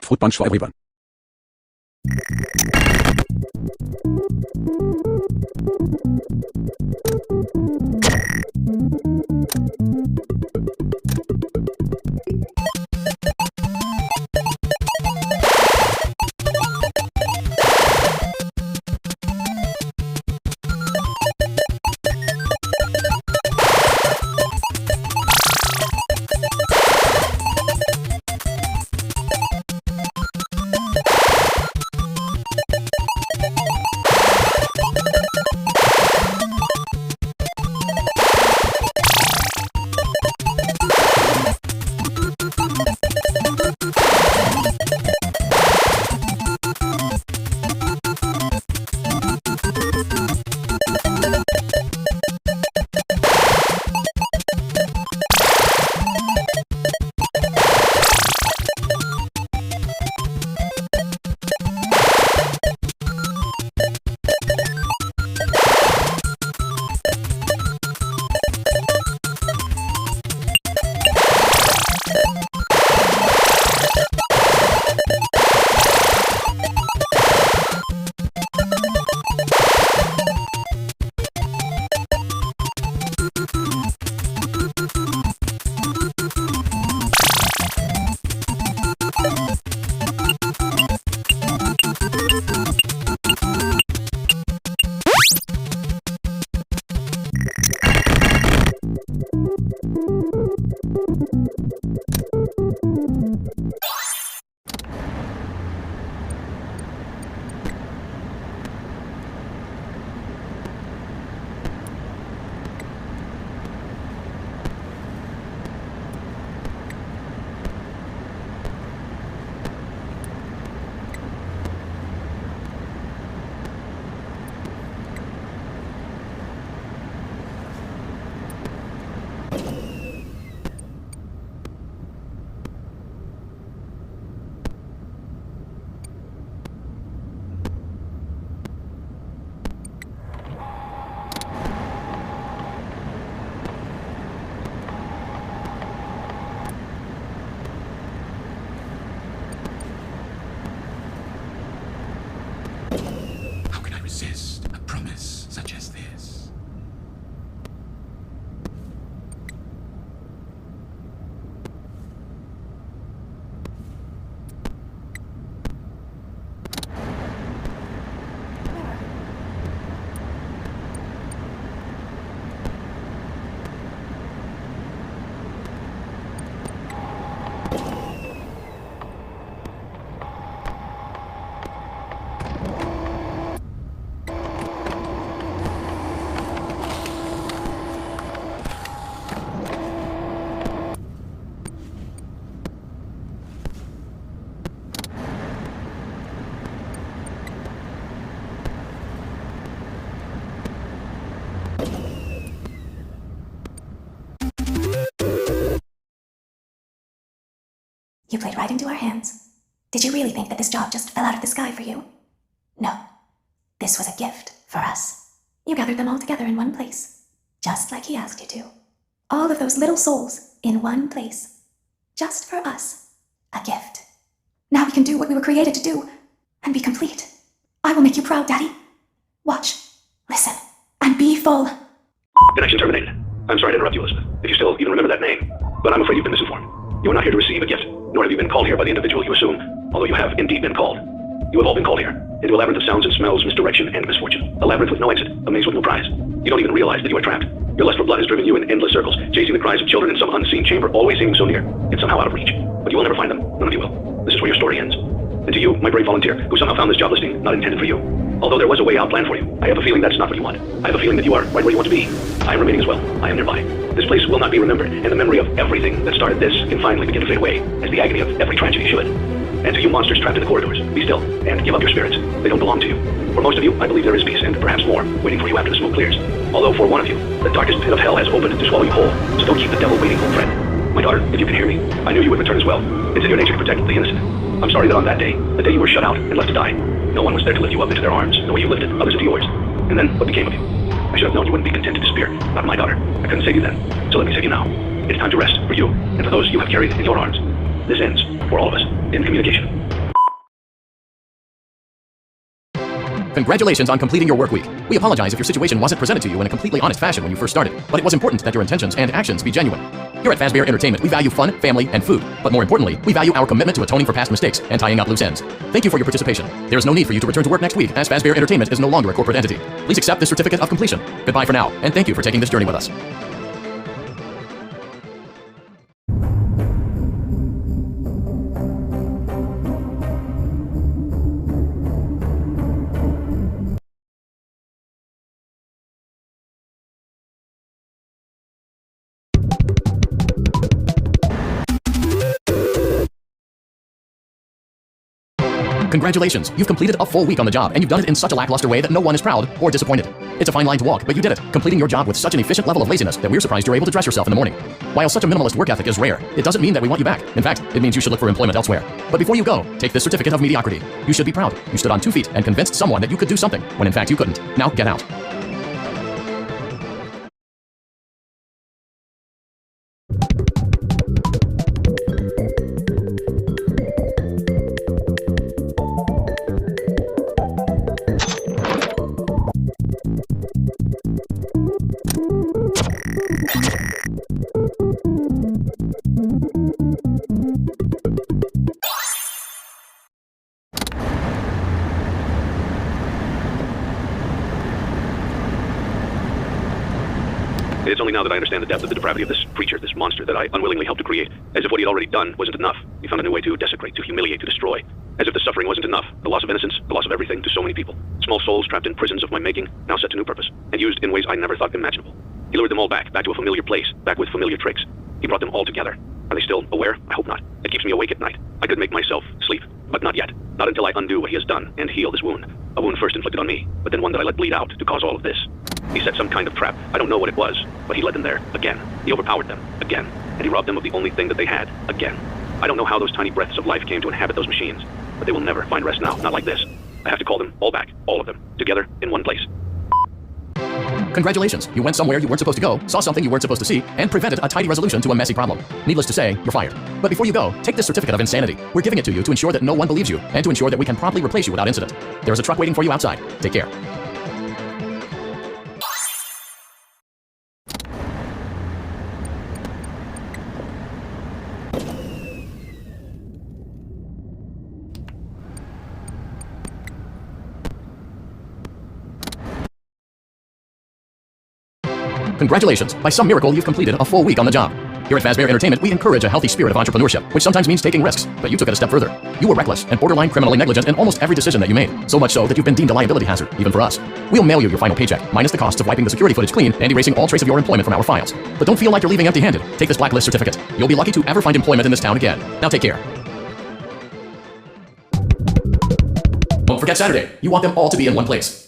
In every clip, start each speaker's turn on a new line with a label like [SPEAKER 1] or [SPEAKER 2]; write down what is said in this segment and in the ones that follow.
[SPEAKER 1] Fruit punch for everyone.
[SPEAKER 2] Resist a promise such as this.
[SPEAKER 3] You played right into our hands. Did you really think that this job just fell out of the sky for you? No. This was a gift for us. You gathered them all together in one place, just like he asked you to. All of those little souls in one place, just for us. A gift. Now we can do what we were created to do, and be complete. I will make you proud, Daddy. Watch, listen, and be full.
[SPEAKER 4] Connection terminated. I'm sorry to interrupt you, Elizabeth, if you still even remember that name, but I'm afraid you've been misinformed. You are not here to receive a gift, nor have you been called here by the individual you assume, although you have indeed been called. You have all been called here, into a labyrinth of sounds and smells, misdirection, and misfortune. A labyrinth with no exit, a maze with no prize. You don't even realize that you are trapped. Your lust for blood has driven you in endless circles, chasing the cries of children in some unseen chamber, always seeming so near, yet somehow out of reach. But you will never find them. None of you will. This is where your story ends. And to you, my brave volunteer, who somehow found this job listing not intended for you. Although there was a way out planned for you, I have a feeling that's not what you want. I have a feeling that you are right where you want to be. I am remaining as well. I am nearby. This place will not be remembered, and the memory of everything that started this can finally begin to fade away, as the agony of every tragedy should. And to you monsters trapped in the corridors, be still, and give up your spirits. They don't belong to you. For most of you, I believe there is peace, and perhaps more, waiting for you after the smoke clears. Although for one of you, the darkest pit of hell has opened to swallow you whole, so don't keep the devil waiting, old friend. My daughter, if you can hear me, I knew you would return as well. It's in your nature to protect the innocent. I'm sorry that on that day, the day you were shut out and left to die, no one was there to lift you up into their arms, the way you lifted others into yours. And then, what became of you? I should have known you wouldn't be content to disappear. Not my daughter. I couldn't save you then. So let me save you now. It's time to rest for you, and for those you have carried in your arms. This ends, for all of us, in communication.
[SPEAKER 5] Congratulations on completing your work week. We apologize if your situation wasn't presented to you in a completely honest fashion when you first started, but it was important that your intentions and actions be genuine. Here at Fazbear Entertainment, we value fun, family, and food. But more importantly, we value our commitment to atoning for past mistakes and tying up loose ends. Thank you for your participation. There is no need for you to return to work next week, as Fazbear Entertainment is no longer a corporate entity. Please accept this certificate of completion. Goodbye for now, and thank you for taking this journey with us. Congratulations, you've completed a full week on the job, and you've done it in such a lackluster way that no one is proud or disappointed. It's a fine line to walk, but you did it, completing your job with such an efficient level of laziness that we're surprised you're able to dress yourself in the morning. While such a minimalist work ethic is rare, it doesn't mean that we want you back. In fact, it means you should look for employment elsewhere. But before you go, take this certificate of mediocrity. You should be proud. You stood on 2 feet and convinced someone that you could do something, when in fact you couldn't. Now get out.
[SPEAKER 4] It's only now that I understand the depth of the depravity of this creature, this monster that I unwillingly helped to create. As if what he had already done wasn't enough. He found a new way to desecrate, to humiliate, to destroy. As if the suffering wasn't enough. The loss of innocence, the loss of everything to so many people. Small souls trapped in prisons of my making, now set to new purpose, and used in ways I never thought imaginable. He lured them all back to a familiar place, back with familiar tricks. He brought them all together. Are they still aware? I hope not. It keeps me awake at night. I could make myself sleep, but not yet. Not until I undo what he has done and heal this wound. A wound first inflicted on me, but then one that I let bleed out to cause all of this. He set some kind of trap. I don't know what it was, but he led them there, again. He overpowered them, again. And he robbed them of the only thing that they had, again. I don't know how those tiny breaths of life came to inhabit those machines, but they will never find rest now, not like this. I have to call them all back, all of them, together in one place.
[SPEAKER 5] Congratulations, you went somewhere you weren't supposed to go, saw something you weren't supposed to see, and prevented a tidy resolution to a messy problem. Needless to say, you're fired. But before you go, take this certificate of insanity. We're giving it to you to ensure that no one believes you, and to ensure that we can promptly replace you without incident. There is a truck waiting for you outside. Take care. Congratulations! By some miracle, you've completed a full week on the job. Here at Fazbear Entertainment, we encourage a healthy spirit of entrepreneurship, which sometimes means taking risks, but you took it a step further. You were reckless and borderline criminally negligent in almost every decision that you made, so much so that you've been deemed a liability hazard, even for us. We'll mail you your final paycheck, minus the costs of wiping the security footage clean and erasing all trace of your employment from our files. But don't feel like you're leaving empty-handed. Take this blacklist certificate. You'll be lucky to ever find employment in this town again. Now take care. Don't forget Saturday. You want them all to be in one place.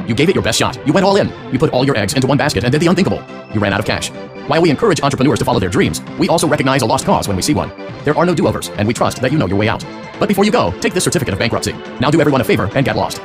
[SPEAKER 5] You gave it your best shot. You went all in. You put all your eggs into one basket and did the unthinkable. You ran out of cash. While we encourage entrepreneurs to follow their dreams, we also recognize a lost cause when we see one. There are no do-overs, and we trust that you know your way out. But before you go, take this certificate of bankruptcy. Now do everyone a favor and get lost.